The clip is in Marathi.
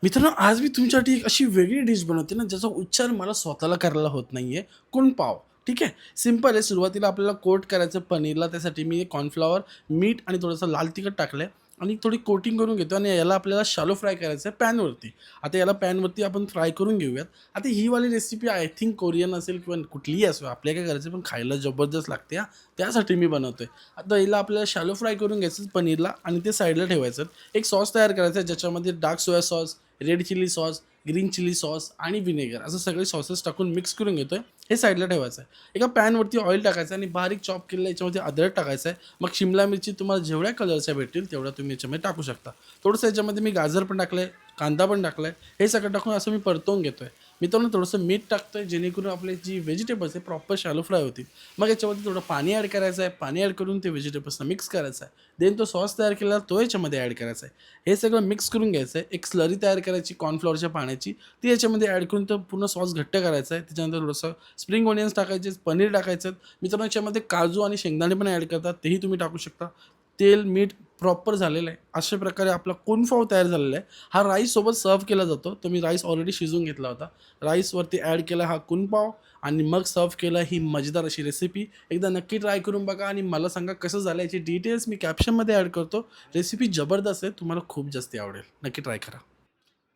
मित्रांनो, आज मी तुमच्यासाठी एक अशी वेगळी डिश बनवते ना, ज्याचा उच्चार मला स्वतःला करायला होत नाहीये. कुनपाव. ठीक आहे. सिंपल आहे. सुरुवातीला आपल्याला कोट करायचं पनीरला. त्यासाठी मी कॉर्नफ्लॉवर, मीठ आणि थोडंसं लाल तिखट टाकलंय आणि थोडी कोटिंग करून घेतो आणि याला आपल्याला शॅलो फ्राय करायचं आहे पॅनवरती. आता याला पॅनवरती आपण फ्राय करून घेऊयात. आता ही वाली रेसिपी आय थिंक कोरियन असेल किंवा कुठलीही असो, आपल्याला काय करायचं पण खायला जबरदस्त लागते हां. त्यासाठी मी बनवतोय. आता हिला आपल्याला शॅलो फ्राय करून घ्यायचं पनीरला आणि ते साईडला ठेवायचं. एक सॉस तयार करायचा आहे ज्याच्यामध्ये dark soya sauce, red chilli sauce, green chilli sauce आणि व्हिनेगर असं सगळे सॉसेस टाकून मिक्स करून घेतोय. हे साईडला ठेवायचं आहे. एका पॅनवरती ऑइल टाकायचं आणि बारीक चॉप केलेलं याच्यामध्ये अद्रक टाकायचं आहे. मग शिमला मिरची तुम्हाला जेवढ्या कलरच्या भेटतील तेवढ्या तुम्ही याच्यामध्ये टाकू शकता. थोडंसं याच्यामध्ये मी गाजर पण टाकलं आहे, कांदा पण टाकला आहे. हे सगळं टाकून असं मी परतवून घेतोय. मित्रांनो, थोडंसं मीठ टाकतोय जेणेकरून आपली जी व्हेजिटेबल्स आहे प्रॉपर शॅलो फ्राय होतील. मग याच्यामध्ये थोडं पाणी ॲड करायचं आहे. पाणी ॲड करून ते व्हेजिटेबल्सना मिक्स करायचं आहे. देन तो सॉस तयार केलेला तो याच्यामध्ये ॲड करायचा आहे. हे सगळं मिक्स करून घ्यायचं आहे. एक स्लरी तयार करायची कॉर्नफ्लॉवरच्या पाण्याची, ती याच्यामध्ये ॲड करून तो पूर्ण सॉस घट्ट करायचा आहे. त्याच्यानंतर थोडंसं स्प्रिंग ओनियन्स टाकायचे, पनीर टाकायचं. मित्रांनो, याच्यामध्ये काजू आणि शेंगदाणे पण ॲड करतात, तेही तुम्ही टाकू शकता. तेल, मीठ प्रॉपर झालेलं आहे. अशा प्रकारे आपला कुनफाव तयार झालेला आहे. हा राईससोबत सर्व्ह केला जातो. तर मी राईस ऑलरेडी शिजवून घेतला होता. राईसवरती ॲड केला हा कुनपाव आणि मग सर्व्ह केला ही मजेदार अशी रेसिपी. एकदा नक्की ट्राय करून बघा आणि मला सांगा कसं झालं. याची डिटेल्स मी कॅप्शनमध्ये ॲड करतो. रेसिपी जबरदस्त आहे. तुम्हाला खूप जास्त आवडेल. नक्की ट्राय करा.